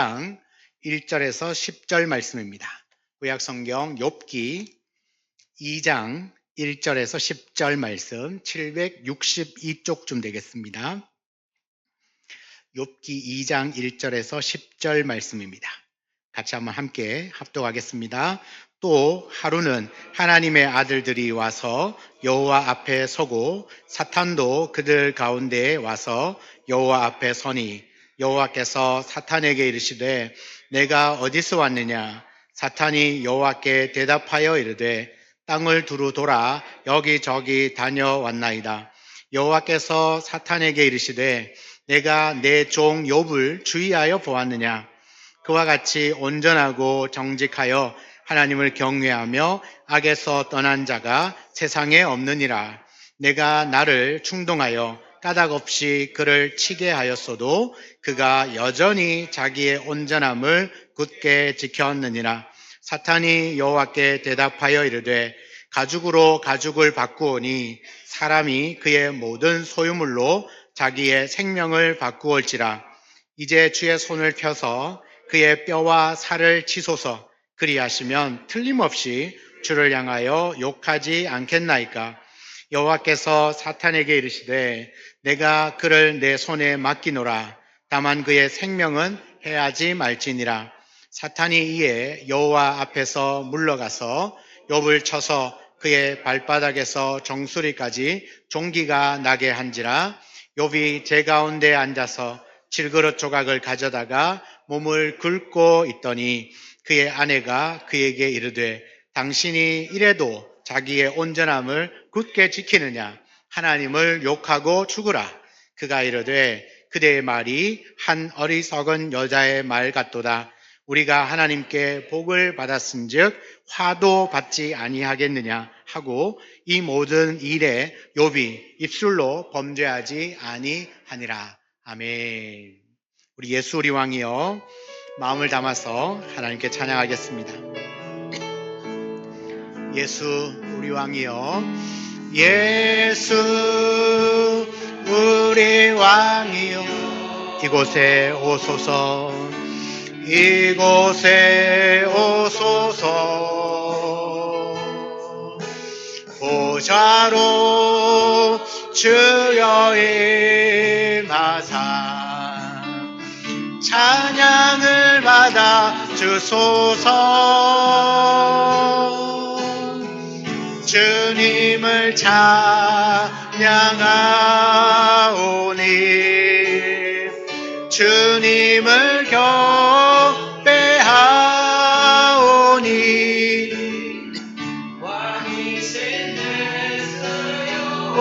장 1절에서 10절 말씀입니다. 구약성경 욥기 2장 1절에서 10절 말씀 762쪽쯤 되겠습니다. 욥기 2장 1절에서 10절 말씀입니다. 같이 한번 함께 합독하겠습니다. 또 하루는 하나님의 아들들이 와서 여호와 앞에 서고 사탄도 그들 가운데에 와서 여호와 앞에 서니 여호와께서 사탄에게 이르시되 내가 어디서 왔느냐? 사탄이 여호와께 대답하여 이르되 땅을 두루 돌아 여기저기 다녀왔나이다. 여호와께서 사탄에게 이르시되 내가 내 종 욥을 주의하여 보았느냐? 그와 같이 온전하고 정직하여 하나님을 경외하며 악에서 떠난 자가 세상에 없느니라. 내가 나를 충동하여 까닭없이 그를 치게 하였어도 그가 여전히 자기의 온전함을 굳게 지켰느니라. 사탄이 여호와께 대답하여 이르되 가죽으로 가죽을 바꾸오니 사람이 그의 모든 소유물로 자기의 생명을 바꾸올지라. 이제 주의 손을 펴서 그의 뼈와 살을 치소서. 그리하시면 틀림없이 주를 향하여 욕하지 않겠나이까? 여호와께서 사탄에게 이르시되 내가 그를 내 손에 맡기노라. 다만 그의 생명은 해하지 말지니라. 사탄이 이에 여호와 앞에서 물러가서 욥을 쳐서 그의 발바닥에서 정수리까지 종기가 나게 한지라. 욥이 제 가운데 앉아서 질그릇 조각을 가져다가 몸을 긁고 있더니 그의 아내가 그에게 이르되 당신이 이래도 자기의 온전함을 굳게 지키느냐? 하나님을 욕하고 죽으라. 그가 이르되 그대의 말이 한 어리석은 여자의 말 같도다. 우리가 하나님께 복을 받았은즉 화도 받지 아니하겠느냐 하고 이 모든 일에 욥이 입술로 범죄하지 아니하니라. 아멘. 우리 예수 우리 왕이여 마음을 담아서 하나님께 찬양하겠습니다. 예수 우리 왕이여 예수 우리 왕이여 이곳에 오소서 이곳에 오소서 보좌로 주여 임하사 찬양을 받아 주소서 주님을 찬양하오니 주님을 경배하오니 왕이신 예수여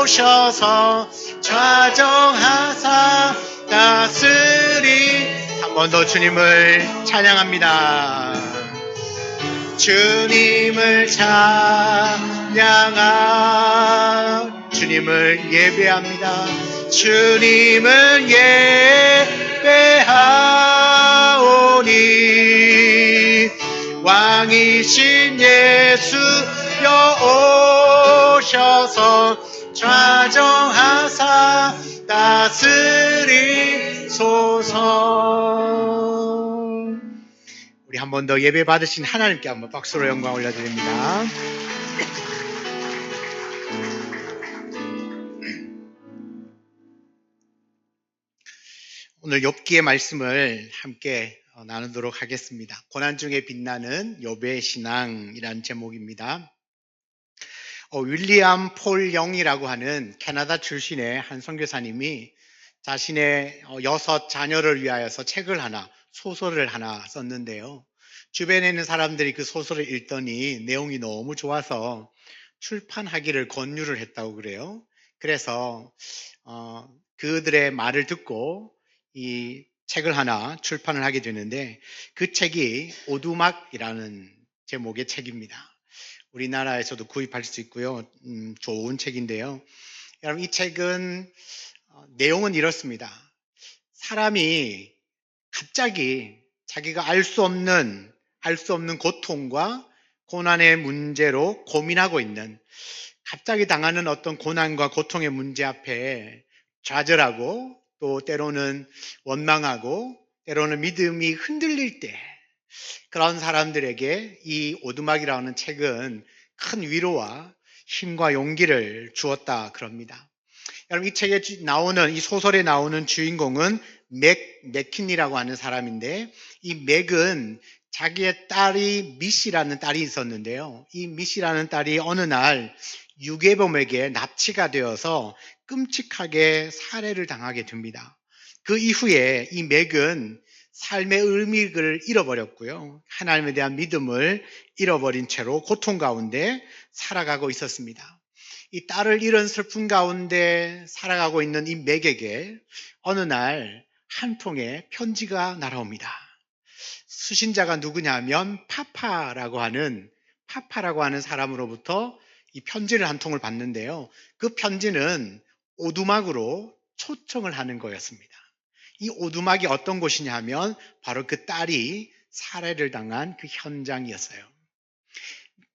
오셔서 좌정하사 다스리 한 번 더 주님을 찬양합니다. 주님을 찬양하 주님을 예배합니다. 주님을 예배하오니 왕이신 예수여 오셔서 좌정하사 다스리소서. 우리 한 번 더 예배 받으신 하나님께 한번 박수로 영광 올려드립니다. 오늘 욥기의 말씀을 함께 나누도록 하겠습니다. 고난 중에 빛나는 욥의 신앙이라는 제목입니다. 윌리엄 폴 영이라고 하는 캐나다 출신의 한 선교사님이 자신의 6 자녀를 위하여서 소설을 하나 썼는데요. 주변에 있는 사람들이 그 소설을 읽더니 내용이 너무 좋아서 출판하기를 권유를 했다고 그래요. 그래서 그들의 말을 듣고 이 책을 하나 출판을 하게 되는데 그 책이 오두막이라는 제목의 책입니다. 우리나라에서도 구입할 수 있고요. 좋은 책인데요. 여러분 이 책은 내용은 이렇습니다. 사람이 갑자기 자기가 알 수 없는 고통과 고난의 문제로 고민하고 있는 갑자기 당하는 어떤 고난과 고통의 문제 앞에 좌절하고 또 때로는 원망하고 때로는 믿음이 흔들릴 때 그런 사람들에게 이 오두막이라는 책은 큰 위로와 힘과 용기를 주었다 그럽니다. 여러분 이 책에 나오는 이 소설에 나오는 주인공은 맥킨이라고 하는 사람인데 이 맥은 자기의 딸이 미시라는 딸이 있었는데요. 이 미시라는 딸이 어느 날 유괴범에게 납치가 되어서 끔찍하게 살해를 당하게 됩니다. 그 이후에 이 맥은 삶의 의미를 잃어버렸고요. 하나님에 대한 믿음을 잃어버린 채로 고통 가운데 살아가고 있었습니다. 이 딸을 잃은 슬픔 가운데 살아가고 있는 이 맥에게 어느 날 한 통의 편지가 날아옵니다. 수신자가 누구냐면 파파라고 하는 사람으로부터 이 편지를 한 통을 받는데요. 그 편지는 오두막으로 초청을 하는 거였습니다. 이 오두막이 어떤 곳이냐 하면 바로 그 딸이 살해를 당한 그 현장이었어요.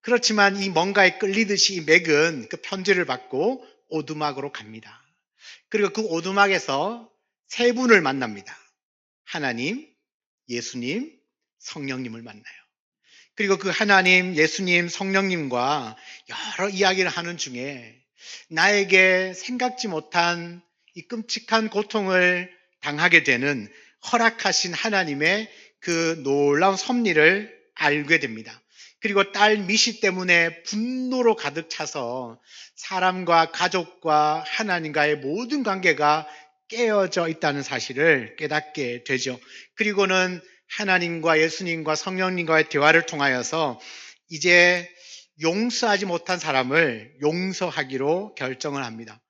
그렇지만 이 뭔가에 끌리듯이 맥은 그 편지를 받고 오두막으로 갑니다. 그리고 그 오두막에서 세 분을 만납니다. 하나님, 예수님, 성령님을 만나요. 그리고 그 하나님, 예수님, 성령님과 여러 이야기를 하는 중에 나에게 생각지 못한 이 끔찍한 고통을 당하게 되는 허락하신 하나님의 그 놀라운 섭리를 알게 됩니다. 그리고 딸 미시 때문에 분노로 가득 차서 사람과 가족과 하나님과의 모든 관계가 깨어져 있다는 사실을 깨닫게 되죠. 그리고는 하나님과 예수님과 성령님과의 대화를 통하여서 이제 용서하지 못한 사람을 용서하기로 결정을 합니다.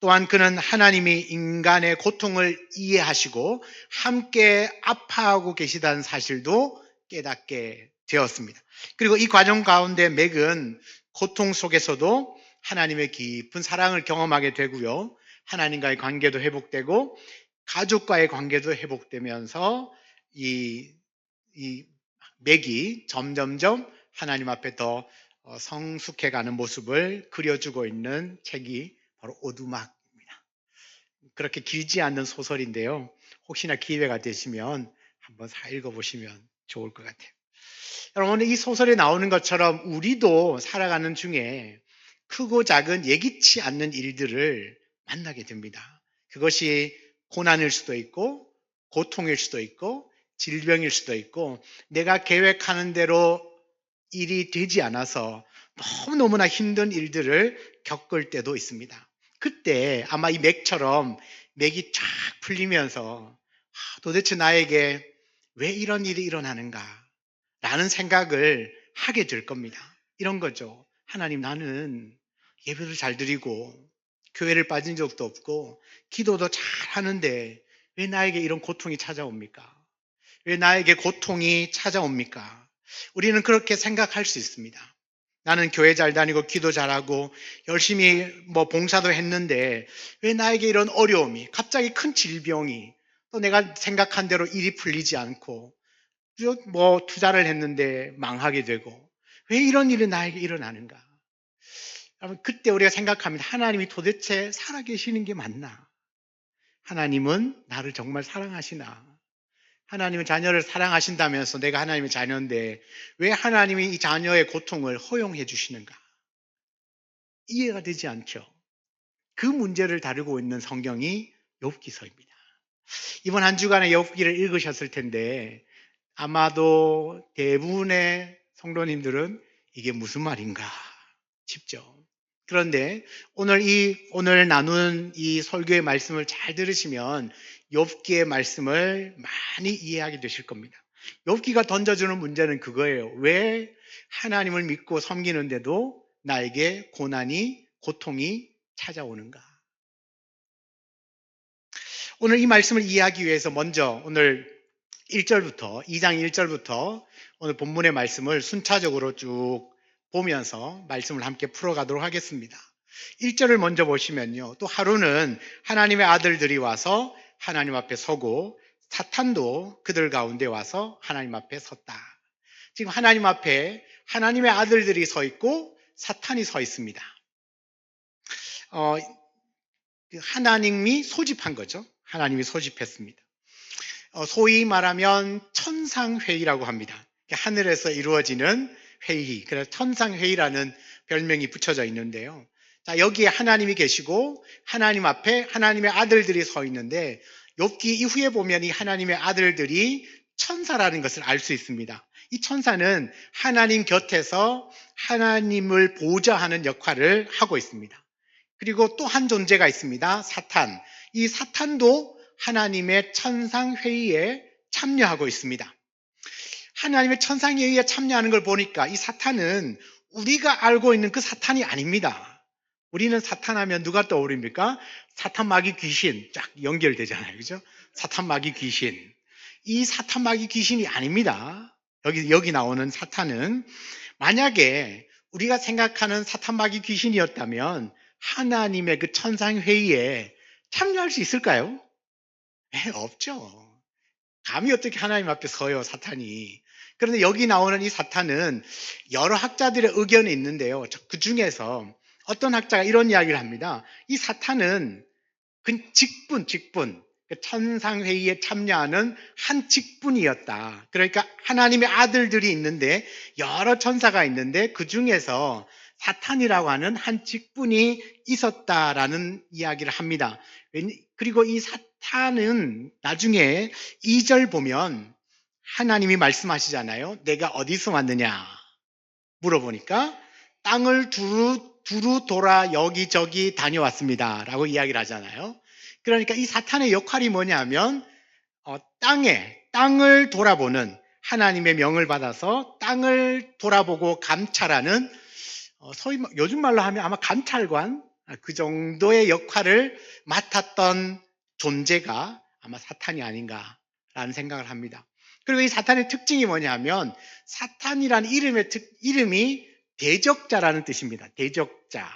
또한 그는 하나님이 인간의 고통을 이해하시고 함께 아파하고 계시다는 사실도 깨닫게 되었습니다. 그리고 이 과정 가운데 맥은 고통 속에서도 하나님의 깊은 사랑을 경험하게 되고요. 하나님과의 관계도 회복되고 가족과의 관계도 회복되면서 이 맥이 점점점 하나님 앞에 더 성숙해가는 모습을 그려주고 있는 책이 바로 오두막입니다. 그렇게 길지 않는 소설인데요. 혹시나 기회가 되시면 한번 읽어보시면 좋을 것 같아요. 여러분, 이 소설에 나오는 것처럼 우리도 살아가는 중에 크고 작은 예기치 않는 일들을 만나게 됩니다. 그것이 고난일 수도 있고 고통일 수도 있고 질병일 수도 있고 내가 계획하는 대로 일이 되지 않아서 너무너무나 힘든 일들을 겪을 때도 있습니다. 그때 아마 이 맥처럼 맥이 쫙 풀리면서 도대체 나에게 왜 이런 일이 일어나는가 라는 생각을 하게 될 겁니다. 이런 거죠. 하나님, 나는 예배도 잘 드리고 교회를 빠진 적도 없고 기도도 잘 하는데 왜 나에게 이런 고통이 찾아옵니까? 왜 나에게 고통이 찾아옵니까? 우리는 그렇게 생각할 수 있습니다. 나는 교회 잘 다니고 기도 잘하고 열심히 봉사도 했는데 왜 나에게 이런 어려움이, 갑자기 큰 질병이, 또 내가 생각한 대로 일이 풀리지 않고 투자를 했는데 망하게 되고 왜 이런 일이 나에게 일어나는가? 여러분, 그때 우리가 생각합니다. 하나님이 도대체 살아계시는 게 맞나? 하나님은 나를 정말 사랑하시나? 하나님은 자녀를 사랑하신다면서 내가 하나님의 자녀인데 왜 하나님이 이 자녀의 고통을 허용해 주시는가? 이해가 되지 않죠. 그 문제를 다루고 있는 성경이 욥기서입니다. 이번 한 주간에 욥기를 읽으셨을 텐데 아마도 대부분의 성도님들은 이게 무슨 말인가 싶죠. 그런데 오늘 나눈 이 설교의 말씀을 잘 들으시면 욥기의 말씀을 많이 이해하게 되실 겁니다. 욥기가 던져주는 문제는 그거예요. 왜 하나님을 믿고 섬기는데도 나에게 고통이 찾아오는가? 오늘 이 말씀을 이해하기 위해서 먼저 오늘 2장 1절부터 오늘 본문의 말씀을 순차적으로 쭉 보면서 말씀을 함께 풀어가도록 하겠습니다. 1절을 먼저 보시면요. 또 하루는 하나님의 아들들이 와서 하나님 앞에 서고 사탄도 그들 가운데 와서 하나님 앞에 섰다. 지금 하나님 앞에 하나님의 아들들이 서 있고 사탄이 서 있습니다. 하나님이 소집한 거죠. 하나님이 소집했습니다. 소위 말하면 천상회의라고 합니다. 하늘에서 이루어지는 회의, 그래서 천상회의라는 별명이 붙여져 있는데요. 자, 여기에 하나님이 계시고 하나님 앞에 하나님의 아들들이 서 있는데, 욥기 이후에 보면 이 하나님의 아들들이 천사라는 것을 알 수 있습니다. 이 천사는 하나님 곁에서 하나님을 보좌하는 역할을 하고 있습니다. 그리고 또 한 존재가 있습니다. 사탄. 이 사탄도 하나님의 천상회의에 참여하고 있습니다. 하나님의 천상회의에 참여하는 걸 보니까 이 사탄은 우리가 알고 있는 그 사탄이 아닙니다. 우리는 사탄 하면 누가 떠오릅니까? 사탄, 마귀, 귀신 쫙 연결되잖아요. 그죠? 사탄, 마귀, 귀신. 이 사탄, 마귀, 귀신이 아닙니다. 여기 나오는 사탄은, 만약에 우리가 생각하는 사탄, 마귀, 귀신이었다면 하나님의 그 천상회의에 참여할 수 있을까요? 없죠. 감히 어떻게 하나님 앞에 서요, 사탄이. 그런데 여기 나오는 이 사탄은 여러 학자들의 의견이 있는데요. 그 중에서 어떤 학자가 이런 이야기를 합니다. 이 사탄은 그 직분, 그 천상회의에 참여하는 한 직분이었다. 그러니까 하나님의 아들들이 있는데, 여러 천사가 있는데 그 중에서 사탄이라고 하는 한 직분이 있었다라는 이야기를 합니다. 그리고 이 사탄은 나중에 2절 보면 하나님이 말씀하시잖아요. 내가 어디서 왔느냐 물어보니까 땅을 두루 돌아 여기저기 다녀왔습니다 라고 이야기를 하잖아요. 그러니까 이 사탄의 역할이 뭐냐면 땅을 돌아보는, 하나님의 명을 받아서 땅을 돌아보고 감찰하는, 소위 요즘 말로 하면 아마 감찰관, 그 정도의 역할을 맡았던 존재가 아마 사탄이 아닌가라는 생각을 합니다. 그리고 이 사탄의 특징이 뭐냐면, 사탄이라는 이름이 대적자라는 뜻입니다. 대적자.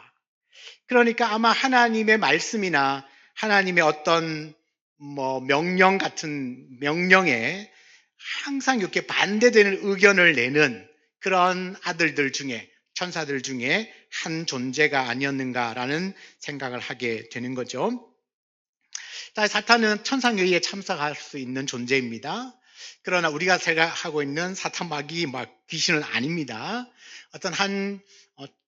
그러니까 아마 하나님의 말씀이나 하나님의 어떤 명령 같은 명령에 항상 이렇게 반대되는 의견을 내는 그런 아들들 중에, 천사들 중에 한 존재가 아니었는가라는 생각을 하게 되는 거죠. 사탄은 천상회의에 참석할 수 있는 존재입니다. 그러나 우리가 생각하고 있는 사탄, 마귀, 귀신은 아닙니다. 어떤 한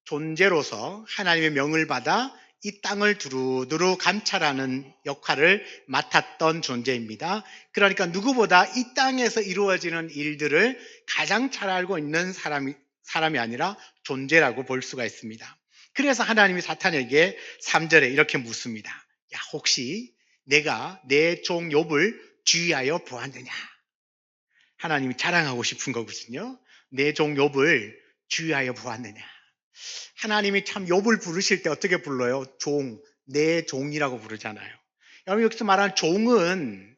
존재로서 하나님의 명을 받아 이 땅을 두루두루 감찰하는 역할을 맡았던 존재입니다. 그러니까 누구보다 이 땅에서 이루어지는 일들을 가장 잘 알고 있는 사람이 아니라 존재라고 볼 수가 있습니다. 그래서 하나님이 사탄에게 3절에 이렇게 묻습니다. 야, 혹시 내가 내 종 욥을 주의하여 보았느냐? 하나님이 자랑하고 싶은 거거든요. 내 종 욥을 주의하여 보았느냐? 하나님이 참 욥을 부르실 때 어떻게 불러요? 내 종이라고 부르잖아요. 여러분, 여기서 말하는 종은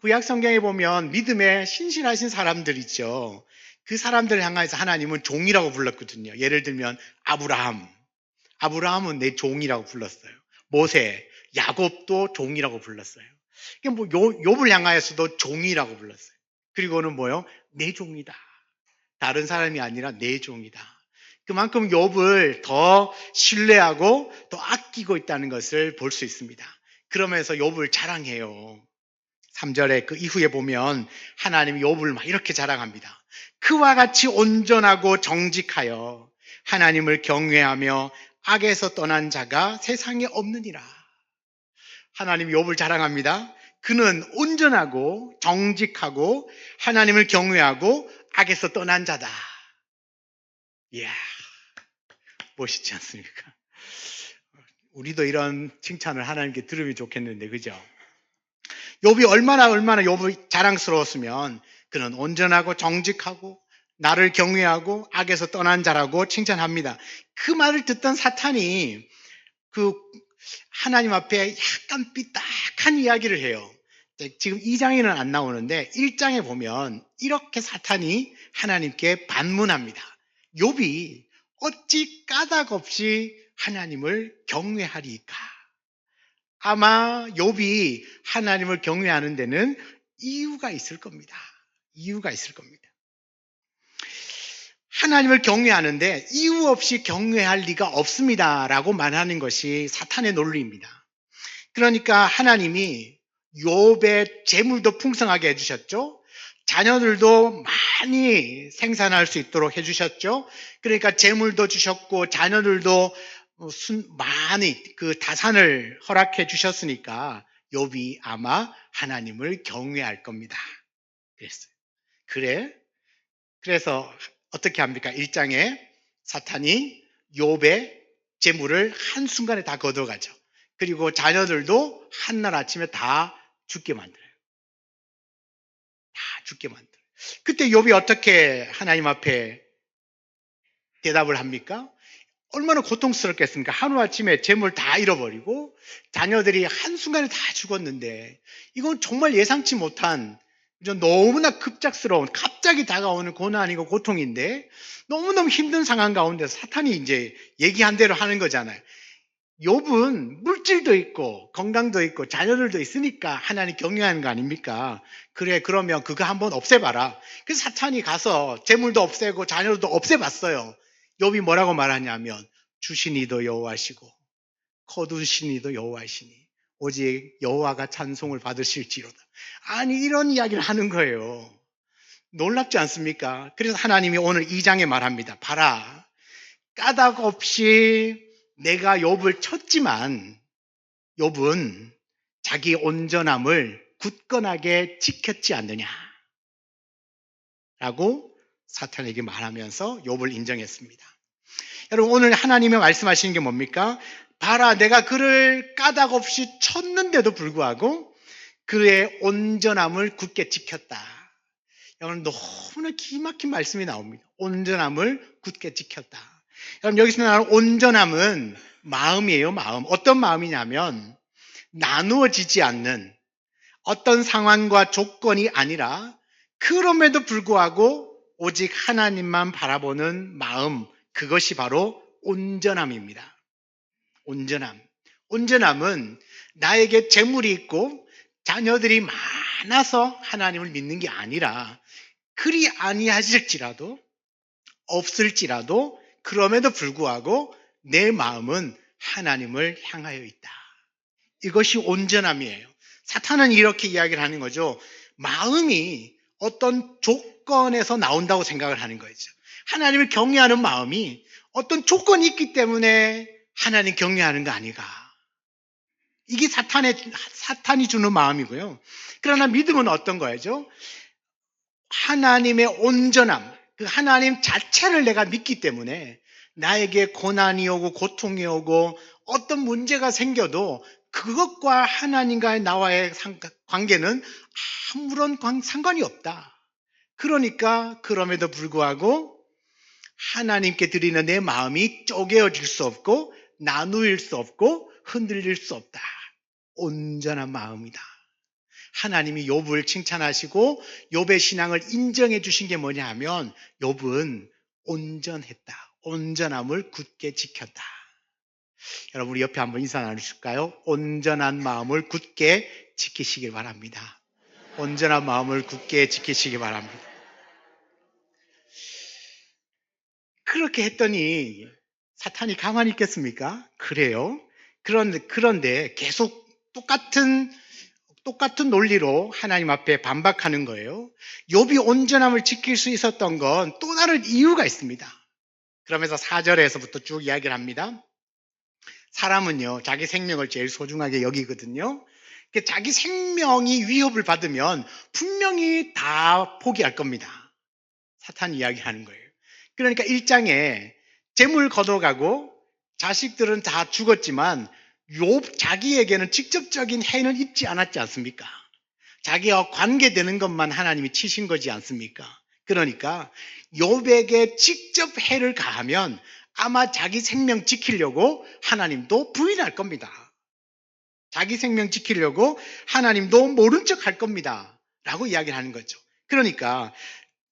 구약 성경에 보면 믿음에 신실하신 사람들 있죠. 그 사람들을 향해서 하나님은 종이라고 불렀거든요. 예를 들면 아브라함은 내 종이라고 불렀어요. 모세, 야곱도 종이라고 불렀어요. 욥을 향하여서도 종이라고 불렀어요. 그리고는 뭐요? 내 종이다. 다른 사람이 아니라 내 종이다. 그만큼 욥을 더 신뢰하고 더 아끼고 있다는 것을 볼 수 있습니다. 그러면서 욥을 자랑해요. 3절에 그 이후에 보면 하나님이 욥을 막 이렇게 자랑합니다. 그와 같이 온전하고 정직하여 하나님을 경외하며 악에서 떠난 자가 세상에 없느니라. 하나님이 욥을 자랑합니다. 그는 온전하고 정직하고 하나님을 경외하고 악에서 떠난 자다. 이야, 멋있지 않습니까? 우리도 이런 칭찬을 하나님께 들으면 좋겠는데, 그죠? 욥이 얼마나 욥이 자랑스러웠으면, 그는 온전하고 정직하고 나를 경외하고 악에서 떠난 자라고 칭찬합니다. 그 말을 듣던 사탄이 그 하나님 앞에 약간 삐딱한 이야기를 해요. 지금 2장에는 안 나오는데 1장에 보면 이렇게 사탄이 하나님께 반문합니다. 욥이 어찌 까닭 없이 하나님을 경외하리까? 아마 욥이 하나님을 경외하는 데는 이유가 있을 겁니다. 하나님을 경외하는데 이유 없이 경외할 리가 없습니다 라고 말하는 것이 사탄의 논리입니다. 그러니까 하나님이 욥의 재물도 풍성하게 해주셨죠. 자녀들도 많이 생산할 수 있도록 해주셨죠. 그러니까 재물도 주셨고 자녀들도 많이 그 다산을 허락해 주셨으니까 욥이 아마 하나님을 경외할 겁니다. 그랬어요. 그래서 어떻게 합니까? 1장에 사탄이 욥의 재물을 한순간에 다 걷어가죠. 그리고 자녀들도 한날 아침에 다 죽게 만들어요. 다 죽게 만들어요. 그때 욥이 어떻게 하나님 앞에 대답을 합니까? 얼마나 고통스럽겠습니까? 하루아침에 재물 다 잃어버리고 자녀들이 한순간에 다 죽었는데 이건 정말 예상치 못한 너무나 급작스러운 갑자기 다가오는 고난이고 고통인데 너무너무 힘든 상황 가운데 사탄이 이제 얘기한 대로 하는 거잖아요. 욥은 물질도 있고 건강도 있고 자녀들도 있으니까 하나님 경외하는 거 아닙니까? 그래, 그러면 그거 한번 없애봐라. 그래서 사탄이 가서 재물도 없애고 자녀들도 없애봤어요. 욥이 뭐라고 말하냐면 주신 이도 여호와시고 거두신 이도 여호와시니 오직 여호와가 찬송을 받으실지로다. 아니, 이런 이야기를 하는 거예요. 놀랍지 않습니까? 그래서 하나님이 오늘 2장에 말합니다. 봐라, 까닭 없이 내가 욥을 쳤지만 욥은 자기 온전함을 굳건하게 지켰지 않느냐 라고 사탄에게 말하면서 욥을 인정했습니다. 여러분, 오늘 하나님이 말씀하시는 게 뭡니까? 봐라, 내가 그를 까닭 없이 쳤는데도 불구하고 그의 온전함을 굳게 지켰다. 여러분, 너무나 기막힌 말씀이 나옵니다. 온전함을 굳게 지켰다. 여러분, 여기서 말하는 온전함은 마음이에요. 마음. 어떤 마음이냐면 나누어지지 않는 어떤 상황과 조건이 아니라 그럼에도 불구하고 오직 하나님만 바라보는 마음, 그것이 바로 온전함입니다. 온전함. 온전함은 나에게 재물이 있고 자녀들이 많아서 하나님을 믿는 게 아니라 그리 아니하실지라도 없을지라도 그럼에도 불구하고 내 마음은 하나님을 향하여 있다. 이것이 온전함이에요. 사탄은 이렇게 이야기를 하는 거죠. 마음이 어떤 조건에서 나온다고 생각을 하는 거죠. 하나님을 경외하는 마음이 어떤 조건이 있기 때문에 하나님 경외하는 거 아닌가. 이게 사탄이 주는 마음이고요. 그러나 믿음은 어떤 거죠? 하나님의 온전함, 그 하나님 자체를 내가 믿기 때문에 나에게 고난이 오고 고통이 오고 어떤 문제가 생겨도 그것과 하나님과의 나와의 관계는 아무런 상관이 없다. 그러니까 그럼에도 불구하고 하나님께 드리는 내 마음이 쪼개어질 수 없고 나누일 수 없고 흔들릴 수 없다. 온전한 마음이다. 하나님이 욥을 칭찬하시고 욥의 신앙을 인정해 주신 게 뭐냐 하면 욥은 온전했다. 온전함을 굳게 지켰다. 여러분, 우리 옆에 한번 인사 나누실까요? 온전한 마음을 굳게 지키시길 바랍니다. 온전한 마음을 굳게 지키시기 바랍니다. 그렇게 했더니 사탄이 가만히 있겠습니까? 그래요. 그런데 계속 똑같은 논리로 하나님 앞에 반박하는 거예요. 욥이 온전함을 지킬 수 있었던 건 또 다른 이유가 있습니다. 그러면서 4절에서부터 쭉 이야기를 합니다. 사람은요, 자기 생명을 제일 소중하게 여기거든요. 자기 생명이 위협을 받으면 분명히 다 포기할 겁니다. 사탄이 이야기하는 거예요. 그러니까 1장에 재물 걷어가고 자식들은 다 죽었지만 욥 자기에게는 직접적인 해는 입지 않았지 않습니까? 자기와 관계되는 것만 하나님이 치신 거지 않습니까? 그러니까 욥에게 직접 해를 가하면 아마 자기 생명 지키려고 하나님도 부인할 겁니다. 자기 생명 지키려고 하나님도 모른 척 할 겁니다. 라고 이야기를 하는 거죠. 그러니까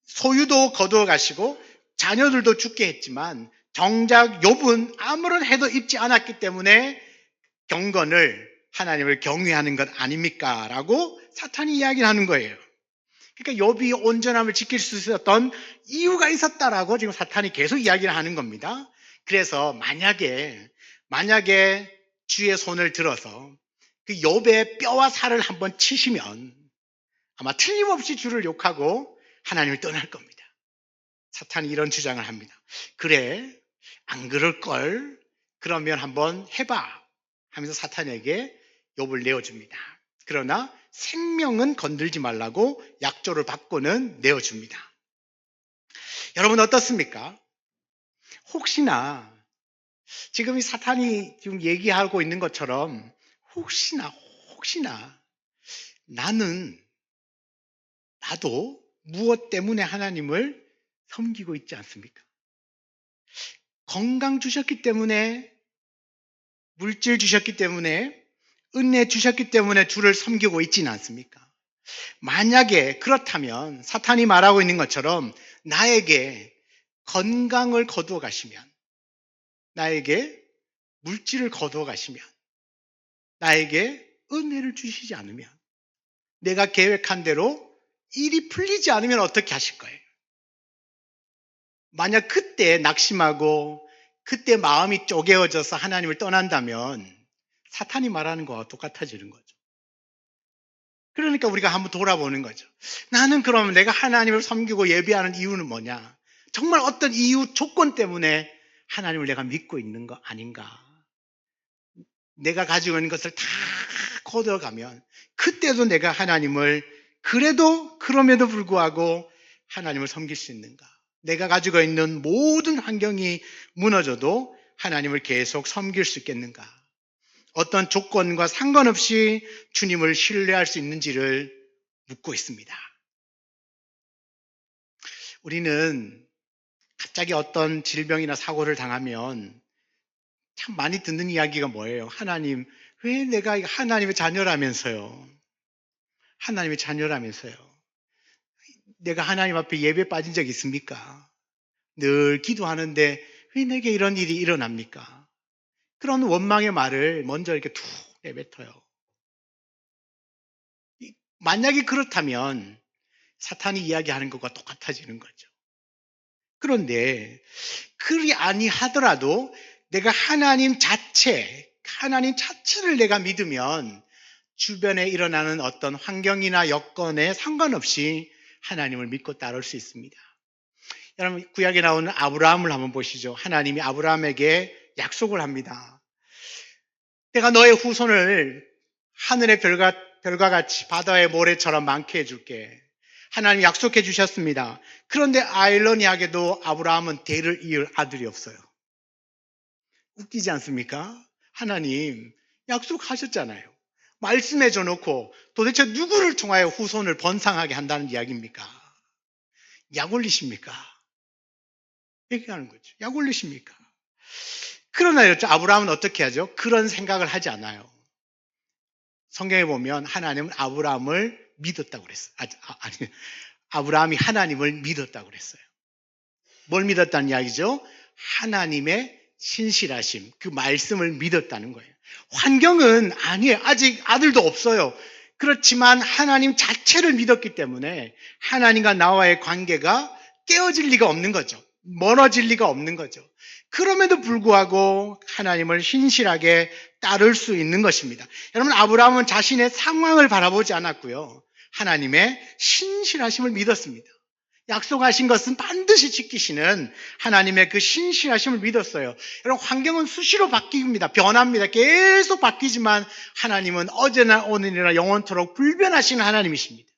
소유도 거두어 가시고 자녀들도 죽게 했지만 정작 욥은 아무런 해도 입지 않았기 때문에 경건을 하나님을 경외하는 것 아닙니까? 라고 사탄이 이야기를 하는 거예요. 그러니까 욥이 온전함을 지킬 수 있었던 이유가 있었다라고 지금 사탄이 계속 이야기를 하는 겁니다. 그래서 만약에 주의 손을 들어서 그 욥의 뼈와 살을 한번 치시면 아마 틀림없이 주를 욕하고 하나님을 떠날 겁니다. 사탄이 이런 주장을 합니다. 그래, 안 그럴 걸? 그러면 한번 해봐 하면서 사탄에게 욥을 내어줍니다. 그러나 생명은 건들지 말라고 약조를 받고는 내어줍니다. 여러분 어떻습니까? 혹시나 지금 이 사탄이 지금 얘기하고 있는 것처럼 혹시나 나도 무엇 때문에 하나님을 섬기고 있지 않습니까? 건강 주셨기 때문에, 물질 주셨기 때문에, 은혜 주셨기 때문에 주를 섬기고 있지는 않습니까? 만약에 그렇다면 사탄이 말하고 있는 것처럼 나에게 건강을 거두어 가시면, 나에게 물질을 거두어 가시면, 나에게 은혜를 주시지 않으면, 내가 계획한 대로 일이 풀리지 않으면 어떻게 하실 거예요? 만약 그때 낙심하고 그때 마음이 쪼개어져서 하나님을 떠난다면 사탄이 말하는 거와 똑같아지는 거죠. 그러니까 우리가 한번 돌아보는 거죠. 나는 그러면 내가 하나님을 섬기고 예배하는 이유는 뭐냐? 정말 어떤 이유, 조건 때문에 하나님을 내가 믿고 있는 거 아닌가? 내가 가지고 있는 것을 다 거둬가면 그때도 내가 하나님을 그럼에도 불구하고 하나님을 섬길 수 있는가? 내가 가지고 있는 모든 환경이 무너져도 하나님을 계속 섬길 수 있겠는가? 어떤 조건과 상관없이 주님을 신뢰할 수 있는지를 묻고 있습니다. 우리는 갑자기 어떤 질병이나 사고를 당하면 참 많이 듣는 이야기가 뭐예요? 하나님, 왜 내가 하나님의 자녀라면서요? 하나님의 자녀라면서요? 내가 하나님 앞에 예배 빠진 적 있습니까? 늘 기도하는데 왜 내게 이런 일이 일어납니까? 그런 원망의 말을 먼저 이렇게 툭 내뱉어요. 만약에 그렇다면 사탄이 이야기하는 것과 똑같아지는 거죠. 그런데 그리 아니하더라도 내가 하나님 자체를 내가 믿으면 주변에 일어나는 어떤 환경이나 여건에 상관없이 하나님을 믿고 따를 수 있습니다. 여러분 구약에 나오는 아브라함을 한번 보시죠. 하나님이 아브라함에게 약속을 합니다. 내가 너의 후손을 하늘의 별과 같이 바다의 모래처럼 많게 해줄게. 하나님이 약속해 주셨습니다. 그런데 아이러니하게도 아브라함은 대를 이을 아들이 없어요. 웃기지 않습니까? 하나님 약속하셨잖아요. 말씀해 줘놓고 도대체 누구를 통하여 후손을 번성하게 한다는 이야기입니까? 약 올리십니까? 얘기하는 거죠. 약 올리십니까? 그러나 아브라함은 어떻게 하죠? 그런 생각을 하지 않아요. 성경에 보면 하나님은 아브라함을 믿었다고 그랬어요. 아브라함이 하나님을 믿었다고 그랬어요. 뭘 믿었다는 이야기죠? 하나님의 신실하심, 그 말씀을 믿었다는 거예요. 환경은 아니에요. 아직 아들도 없어요. 그렇지만 하나님 자체를 믿었기 때문에 하나님과 나와의 관계가 깨어질 리가 없는 거죠. 멀어질 리가 없는 거죠. 그럼에도 불구하고 하나님을 신실하게 따를 수 있는 것입니다. 여러분, 아브라함은 자신의 상황을 바라보지 않았고요. 하나님의 신실하심을 믿었습니다. 약속하신 것은 반드시 지키시는 하나님의 그 신실하심을 믿었어요. 여러분, 환경은 수시로 바뀝니다. 변합니다. 계속 바뀌지만 하나님은 어제나 오늘이나 영원토록 불변하시는 하나님이십니다.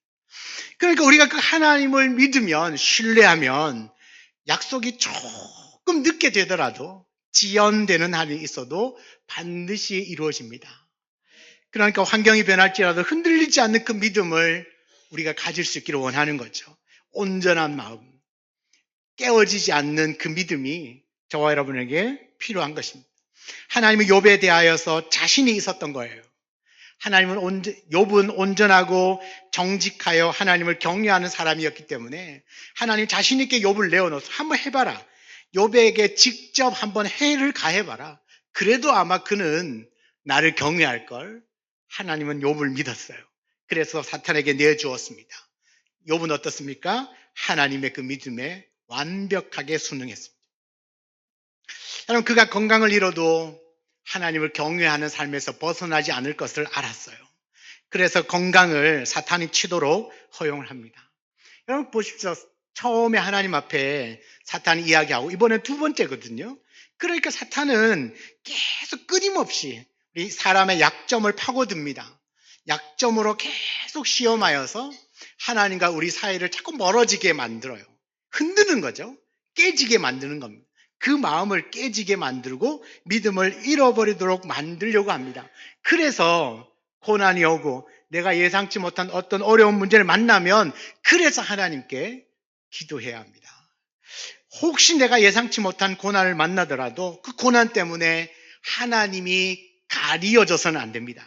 그러니까 우리가 그 하나님을 믿으면, 신뢰하면 약속이 조금 늦게 되더라도 지연되는 한이 있어도 반드시 이루어집니다. 그러니까 환경이 변할지라도 흔들리지 않는 그 믿음을 우리가 가질 수 있기를 원하는 거죠. 온전한 마음, 깨어지지 않는 그 믿음이 저와 여러분에게 필요한 것입니다. 하나님은 욥에 대하여서 자신이 있었던 거예요. 욥은 온전하고 정직하여 하나님을 경외하는 사람이었기 때문에 하나님 자신 있게 욥을 내어놓아서 한번 해봐라. 욥에게 직접 한번 해를 가해봐라. 그래도 아마 그는 나를 경외할 걸. 하나님은 욥을 믿었어요. 그래서 사탄에게 내주었습니다. 욥은 어떻습니까? 하나님의 그 믿음에 완벽하게 순응했습니다. 여러분, 그가 건강을 잃어도 하나님을 경외하는 삶에서 벗어나지 않을 것을 알았어요. 그래서 건강을 사탄이 치도록 허용을 합니다. 여러분 보십시오. 처음에 하나님 앞에 사탄이 이야기하고 이번엔 두 번째거든요. 그러니까 사탄은 계속 끊임없이 우리 사람의 약점을 파고듭니다. 약점으로 계속 시험하여서 하나님과 우리 사이를 자꾸 멀어지게 만들어요. 흔드는 거죠. 깨지게 만드는 겁니다. 그 마음을 깨지게 만들고 믿음을 잃어버리도록 만들려고 합니다. 그래서 고난이 오고 내가 예상치 못한 어떤 어려운 문제를 만나면 그래서 하나님께 기도해야 합니다. 혹시 내가 예상치 못한 고난을 만나더라도 그 고난 때문에 하나님이 가리워져서는 안 됩니다.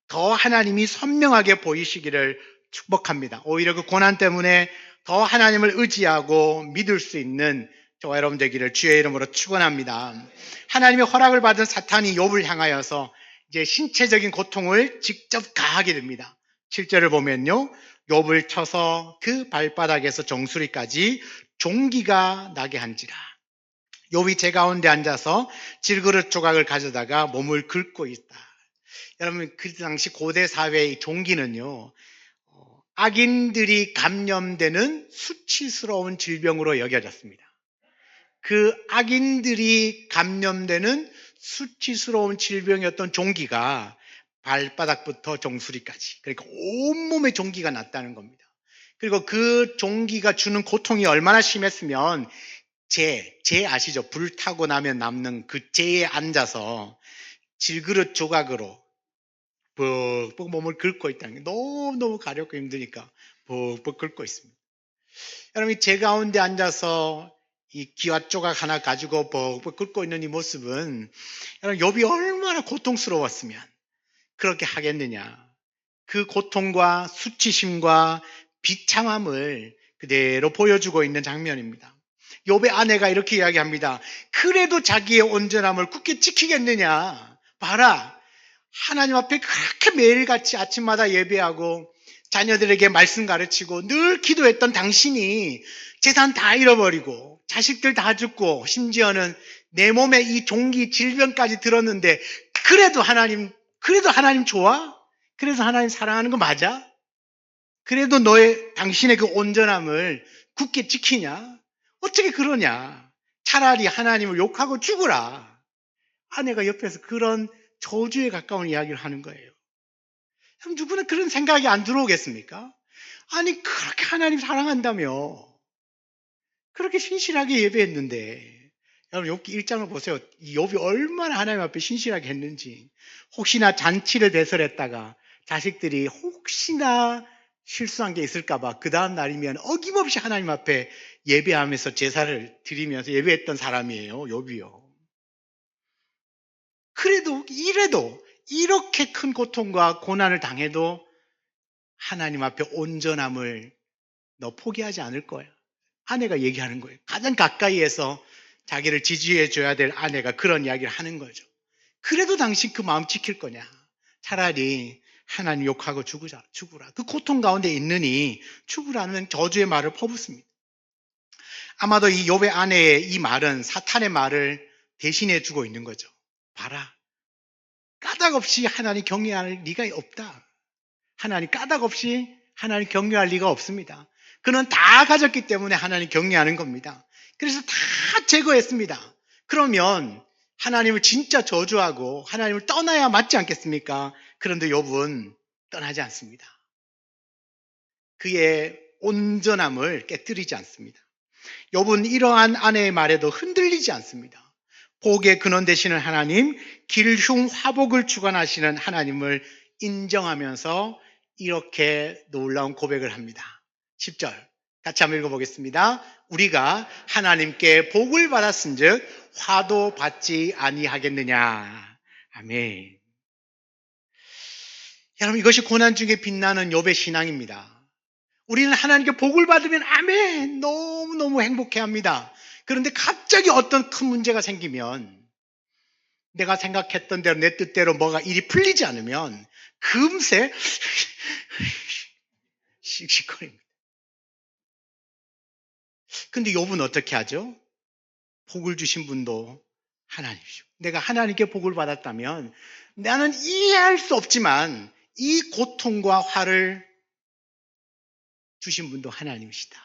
더 하나님이 선명하게 보이시기를 축복합니다. 오히려 그 고난 때문에 더 하나님을 의지하고 믿을 수 있는 저와 여러분 되기를 주의 이름으로 축원합니다. 하나님의 허락을 받은 사탄이 욥을 향하여서 이제 신체적인 고통을 직접 가하게 됩니다. 7절을 보면요. 욥을 쳐서 그 발바닥에서 정수리까지 종기가 나게 한지라. 욥이 제 가운데 앉아서 질그릇 조각을 가져다가 몸을 긁고 있다. 여러분 그 당시 고대 사회의 종기는요. 악인들이 감염되는 수치스러운 질병으로 여겨졌습니다. 그 악인들이 감염되는 수치스러운 질병이었던 종기가 발바닥부터 정수리까지, 그러니까 온몸에 종기가 났다는 겁니다. 그리고 그 종기가 주는 고통이 얼마나 심했으면 재 아시죠? 불 타고 나면 남는 그 재에 앉아서 질그릇 조각으로 벅벅 몸을 긁고 있다는 게 너무너무 가렵고 힘드니까 벅벅 긁고 있습니다. 여러분 제 가운데 앉아서 이 기와 조각 하나 가지고 벅벅 긁고 있는 이 모습은 여러분 욥이 얼마나 고통스러웠으면 그렇게 하겠느냐. 그 고통과 수치심과 비참함을 그대로 보여주고 있는 장면입니다. 욥의 아내가 이렇게 이야기합니다. 그래도 자기의 온전함을 굳게 지키겠느냐. 봐라. 하나님 앞에 그렇게 매일같이 아침마다 예배하고 자녀들에게 말씀 가르치고 늘 기도했던 당신이 재산 다 잃어버리고 자식들 다 죽고 심지어는 내 몸에 이 종기 질병까지 들었는데 그래도 하나님 좋아? 그래서 하나님 사랑하는 거 맞아? 그래도 당신의 그 온전함을 굳게 지키냐? 어떻게 그러냐? 차라리 하나님을 욕하고 죽으라. 아내가 옆에서 그런 저주에 가까운 이야기를 하는 거예요. 그럼 누구나 그런 생각이 안 들어오겠습니까? 아니 그렇게 하나님 사랑한다며 그렇게 신실하게 예배했는데 여러분 욥기 1장을 보세요. 이 욥이 얼마나 하나님 앞에 신실하게 했는지. 혹시나 잔치를 배설했다가 자식들이 혹시나 실수한 게 있을까 봐 그 다음 날이면 어김없이 하나님 앞에 예배하면서 제사를 드리면서 예배했던 사람이에요. 욥이요. 그래도 이래도 이렇게 큰 고통과 고난을 당해도 하나님 앞에 온전함을 너 포기하지 않을 거야. 아내가 얘기하는 거예요. 가장 가까이에서 자기를 지지해 줘야 될 아내가 그런 이야기를 하는 거죠. 그래도 당신 그 마음 지킬 거냐? 차라리 하나님 욕하고 죽으라. 그 고통 가운데 있느니 죽으라는 저주의 말을 퍼붓습니다. 아마도 이 욥의 아내의 이 말은 사탄의 말을 대신해 주고 있는 거죠. 봐라. 까닭 없이 하나님 경외할 리가 없다. 하나님 까닭 없이 하나님 경외할 리가 없습니다. 그는 다 가졌기 때문에 하나님 경외하는 겁니다. 그래서 다 제거했습니다. 그러면 하나님을 진짜 저주하고 하나님을 떠나야 맞지 않겠습니까? 그런데 욥은 떠나지 않습니다. 그의 온전함을 깨뜨리지 않습니다. 욥은 이러한 아내의 말에도 흔들리지 않습니다. 복의 근원 되시는 하나님, 길흉 화복을 주관하시는 하나님을 인정하면서 이렇게 놀라운 고백을 합니다. 10절 같이 한번 읽어보겠습니다. 우리가 하나님께 복을 받았은즉 화도 받지 아니하겠느냐. 아멘. 여러분 이것이 고난 중에 빛나는 욥의 신앙입니다. 우리는 하나님께 복을 받으면 아멘 너무너무 행복해합니다. 그런데 갑자기 어떤 큰 문제가 생기면 내가 생각했던 대로 내 뜻대로 뭐가 일이 풀리지 않으면 금세 씩씩거립니다. 근데 욥은 어떻게 하죠? 복을 주신 분도 하나님이시오. 내가 하나님께 복을 받았다면 나는 이해할 수 없지만 이 고통과 화를 주신 분도 하나님이시다.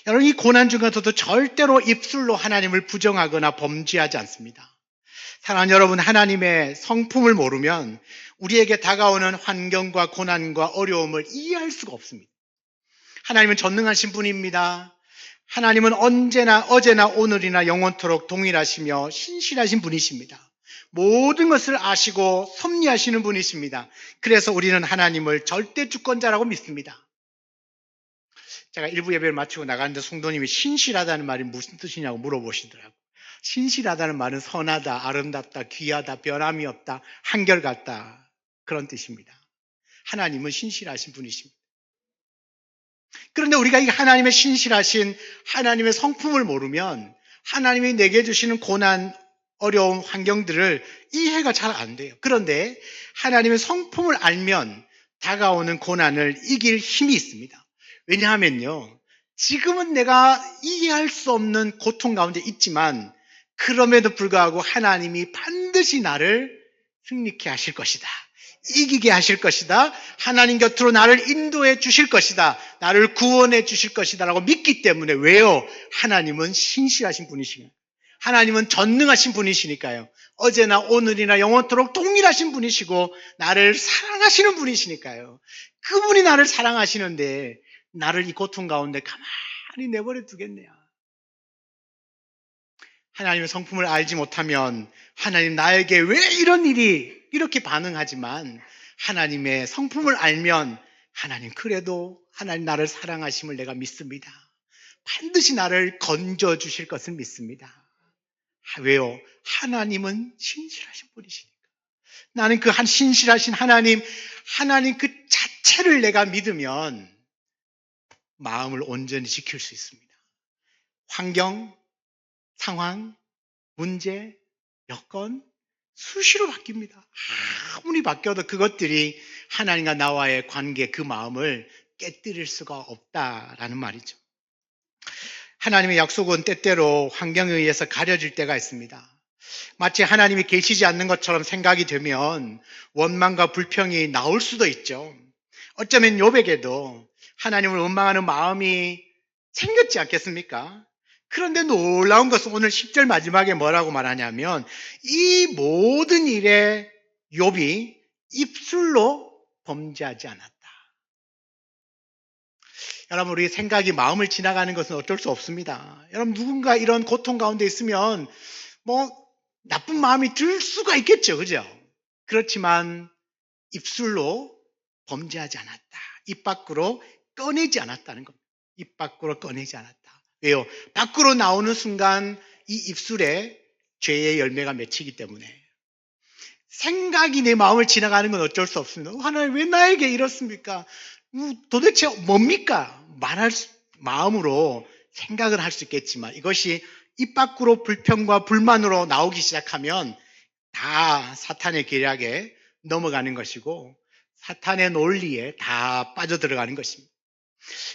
여러분, 이 고난 중에서도 절대로 입술로 하나님을 부정하거나 범죄하지 않습니다. 사랑하는 여러분, 하나님의 성품을 모르면 우리에게 다가오는 환경과 고난과 어려움을 이해할 수가 없습니다. 하나님은 전능하신 분입니다. 하나님은 언제나 어제나 오늘이나 영원토록 동일하시며 신실하신 분이십니다. 모든 것을 아시고 섭리하시는 분이십니다. 그래서 우리는 하나님을 절대 주권자라고 믿습니다. 제가 일부 예배를 마치고 나가는데 성도님이 신실하다는 말이 무슨 뜻이냐고 물어보시더라고요. 신실하다는 말은 선하다, 아름답다, 귀하다, 변함이 없다, 한결같다, 그런 뜻입니다. 하나님은 신실하신 분이십니다. 그런데 우리가 이 하나님의 신실하신 하나님의 성품을 모르면 하나님이 내게 주시는 고난, 어려움, 환경들을 이해가 잘 안 돼요. 그런데 하나님의 성품을 알면 다가오는 고난을 이길 힘이 있습니다. 왜냐하면요, 지금은 내가 이해할 수 없는 고통 가운데 있지만 그럼에도 불구하고 하나님이 반드시 나를 승리케 하실 것이다. 이기게 하실 것이다. 하나님 곁으로 나를 인도해 주실 것이다. 나를 구원해 주실 것이다 라고 믿기 때문에. 왜요? 하나님은 신실하신 분이시니까요. 하나님은 전능하신 분이시니까요. 어제나 오늘이나 영원토록 동일하신 분이시고 나를 사랑하시는 분이시니까요. 그분이 나를 사랑하시는데 나를 이 고통 가운데 가만히 내버려 두겠네요. 하나님의 성품을 알지 못하면 하나님 나에게 왜 이런 일이 이렇게 반응하지만 하나님의 성품을 알면 하나님 그래도 하나님 나를 사랑하심을 내가 믿습니다. 반드시 나를 건져 주실 것을 믿습니다. 왜요? 하나님은 신실하신 분이시니까. 나는 그 신실하신 하나님 그 자체를 내가 믿으면 마음을 온전히 지킬 수 있습니다. 환경, 상황, 문제, 여건 수시로 바뀝니다. 아무리 바뀌어도 그것들이 하나님과 나와의 관계, 그 마음을 깨뜨릴 수가 없다라는 말이죠. 하나님의 약속은 때때로 환경에 의해서 가려질 때가 있습니다. 마치 하나님이 계시지 않는 것처럼 생각이 되면 원망과 불평이 나올 수도 있죠. 어쩌면 욥에게도 하나님을 원망하는 마음이 생겼지 않겠습니까? 그런데 놀라운 것은 오늘 10절 마지막에 뭐라고 말하냐면 이 모든 일에 욥이 입술로 범죄하지 않았다. 여러분, 우리 생각이 마음을 지나가는 것은 어쩔 수 없습니다. 여러분, 누군가 이런 고통 가운데 있으면 나쁜 마음이 들 수가 있겠죠. 그죠? 그렇지만 입술로 범죄하지 않았다. 입 밖으로 꺼내지 않았다는 겁니다. 입 밖으로 꺼내지 않았다. 왜요? 밖으로 나오는 순간 이 입술에 죄의 열매가 맺히기 때문에. 생각이 내 마음을 지나가는 건 어쩔 수 없습니다. 하나님 왜 나에게 이렇습니까? 도대체 뭡니까? 마음으로 생각을 할 수 있겠지만 이것이 입 밖으로 불평과 불만으로 나오기 시작하면 다 사탄의 계략에 넘어가는 것이고 사탄의 논리에 다 빠져들어가는 것입니다.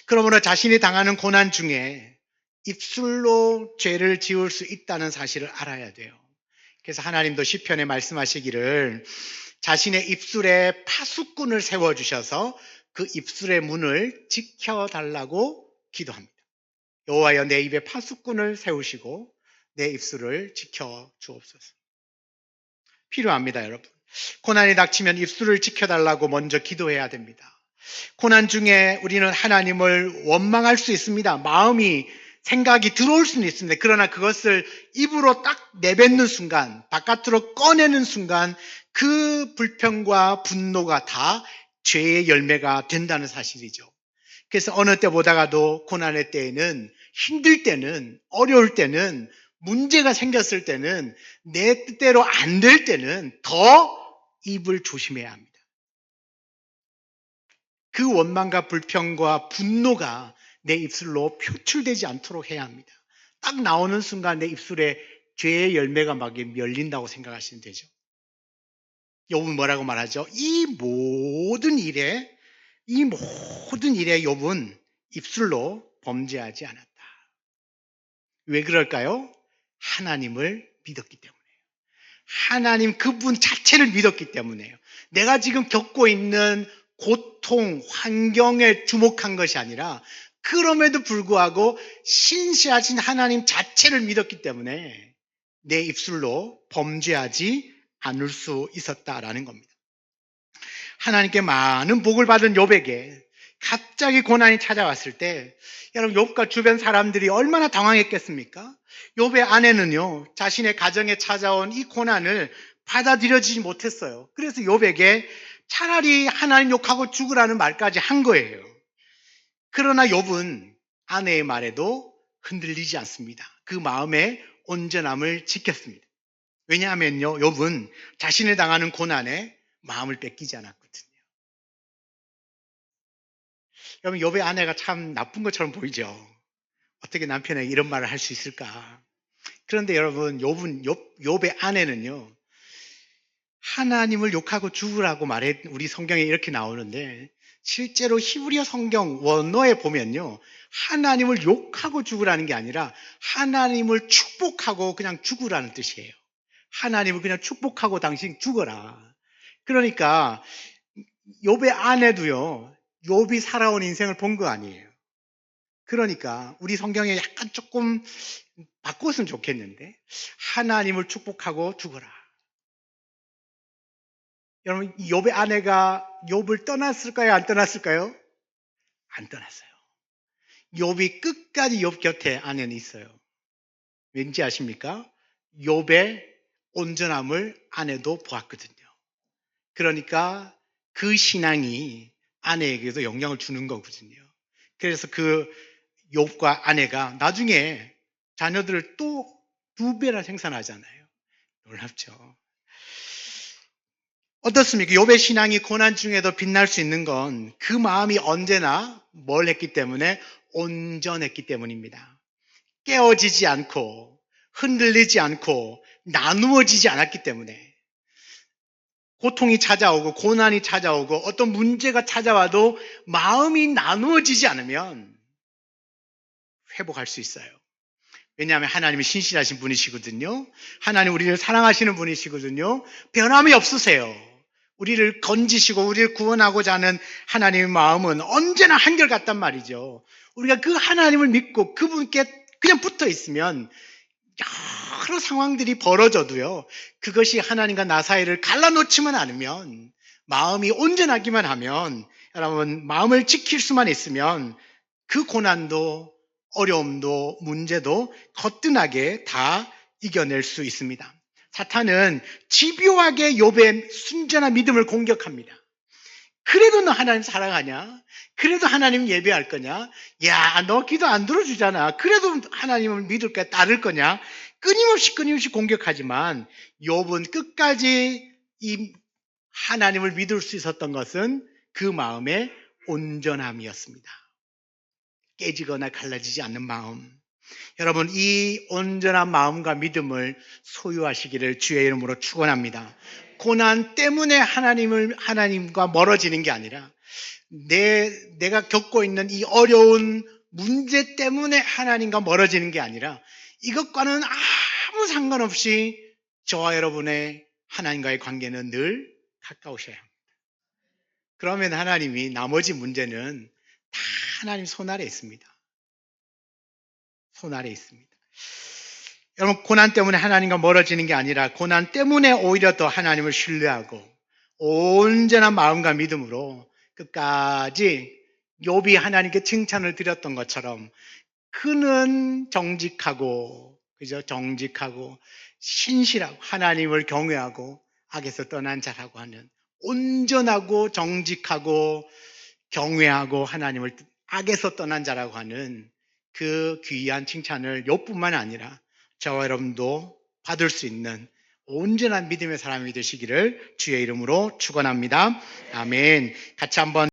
그러므로 자신이 당하는 고난 중에 입술로 죄를 지을 수 있다는 사실을 알아야 돼요. 그래서 하나님도 시편에 말씀하시기를 자신의 입술에 파수꾼을 세워주셔서 그 입술의 문을 지켜달라고 기도합니다. 여호와여, 내 입에 파수꾼을 세우시고 내 입술을 지켜주옵소서. 필요합니다, 여러분. 고난이 닥치면 입술을 지켜달라고 먼저 기도해야 됩니다. 고난 중에 우리는 하나님을 원망할 수 있습니다. 마음이 생각이 들어올 수는 있습니다. 그러나 그것을 입으로 딱 내뱉는 순간, 바깥으로 꺼내는 순간 그 불평과 분노가 다 죄의 열매가 된다는 사실이죠. 그래서 어느 때보다가도 고난의 때에는, 힘들 때는, 어려울 때는, 문제가 생겼을 때는, 내 뜻대로 안 될 때는 더 입을 조심해야 합니다. 그 원망과 불평과 분노가 내 입술로 표출되지 않도록 해야 합니다. 딱 나오는 순간 내 입술에 죄의 열매가 막 열린다고 생각하시면 되죠. 욥은 뭐라고 말하죠? 이 모든 일에 욥은 입술로 범죄하지 않았다. 왜 그럴까요? 하나님을 믿었기 때문이에요. 하나님 그분 자체를 믿었기 때문이에요. 내가 지금 겪고 있는 고통, 환경에 주목한 것이 아니라 그럼에도 불구하고 신실하신 하나님 자체를 믿었기 때문에 내 입술로 범죄하지 않을 수 있었다라는 겁니다. 하나님께 많은 복을 받은 욥에게 갑자기 고난이 찾아왔을 때 여러분 욥과 주변 사람들이 얼마나 당황했겠습니까? 욥의 아내는요 자신의 가정에 찾아온 이 고난을 받아들여지지 못했어요. 그래서 욥에게 차라리 하나님 욕하고 죽으라는 말까지 한 거예요. 그러나 욥은 아내의 말에도 흔들리지 않습니다. 그 마음의 온전함을 지켰습니다. 왜냐하면요 욥은 자신을 당하는 고난에 마음을 뺏기지 않았거든요. 여러분 욥의 아내가 참 나쁜 것처럼 보이죠. 어떻게 남편에게 이런 말을 할 수 있을까? 그런데 여러분 욥의 아내는요 하나님을 욕하고 죽으라고 말해 우리 성경에 이렇게 나오는데 실제로 히브리어 성경 원어에 보면요 하나님을 욕하고 죽으라는 게 아니라 하나님을 축복하고 그냥 죽으라는 뜻이에요. 하나님을 그냥 축복하고 당신 죽어라. 그러니까 욥의 아내도요 욥이 살아온 인생을 본 거 아니에요. 그러니까 우리 성경에 약간 조금 바꿨으면 좋겠는데 하나님을 축복하고 죽어라. 여러분 욥의 아내가 욥을 떠났을까요? 안 떠났을까요? 안 떠났어요. 욥이 끝까지 욥 곁에 아내는 있어요. 왠지 아십니까? 욥의 온전함을 아내도 보았거든요. 그러니까 그 신앙이 아내에게도 영향을 주는 거거든요. 그래서 그 욥과 아내가 나중에 자녀들을 또 2배나 생산하잖아요. 놀랍죠. 어떻습니까? 욥의 신앙이 고난 중에도 빛날 수 있는 건 그 마음이 언제나 뭘 했기 때문에 온전했기 때문입니다. 깨어지지 않고 흔들리지 않고 나누어지지 않았기 때문에 고통이 찾아오고 고난이 찾아오고 어떤 문제가 찾아와도 마음이 나누어지지 않으면 회복할 수 있어요. 왜냐하면 하나님이 신실하신 분이시거든요. 하나님 우리를 사랑하시는 분이시거든요. 변함이 없으세요. 우리를 건지시고 우리를 구원하고자 하는 하나님의 마음은 언제나 한결같단 말이죠. 우리가 그 하나님을 믿고 그분께 그냥 붙어 있으면 여러 상황들이 벌어져도요. 그것이 하나님과 나 사이를 갈라놓지만 않으면 마음이 온전하기만 하면 여러분 마음을 지킬 수만 있으면 그 고난도 어려움도 문제도 거뜬하게 다 이겨낼 수 있습니다. 사탄은 집요하게 욥의 순전한 믿음을 공격합니다. 그래도 너 하나님 사랑하냐? 그래도 하나님 예배할 거냐? 야, 너 기도 안 들어주잖아. 그래도 하나님을 믿을 거야, 따를 거냐? 끊임없이 공격하지만 욥은 끝까지 이 하나님을 믿을 수 있었던 것은 그 마음의 온전함이었습니다. 깨지거나 갈라지지 않는 마음. 여러분 이 온전한 마음과 믿음을 소유하시기를 주의 이름으로 축원합니다. 고난 때문에 하나님과 멀어지는 게 아니라 내가 겪고 있는 이 어려운 문제 때문에 하나님과 멀어지는 게 아니라 이것과는 아무 상관없이 저와 여러분의 하나님과의 관계는 늘 가까우셔야 합니다. 그러면 하나님이 나머지 문제는 다 하나님 손 아래 있습니다. 손 아래 있습니다. 여러분 고난 때문에 하나님과 멀어지는 게 아니라 고난 때문에 오히려 더 하나님을 신뢰하고 온전한 마음과 믿음으로 끝까지 욥이 하나님께 칭찬을 드렸던 것처럼 그는 정직하고 그죠? 정직하고 신실하고 하나님을 경외하고 악에서 떠난 자라고 하는 온전하고 정직하고 경외하고 하나님을 악에서 떠난 자라고 하는 그 귀한 칭찬을 욥뿐만 아니라 저와 여러분도 받을 수 있는 온전한 믿음의 사람이 되시기를 주의 이름으로 축원합니다. 아멘. 같이 한번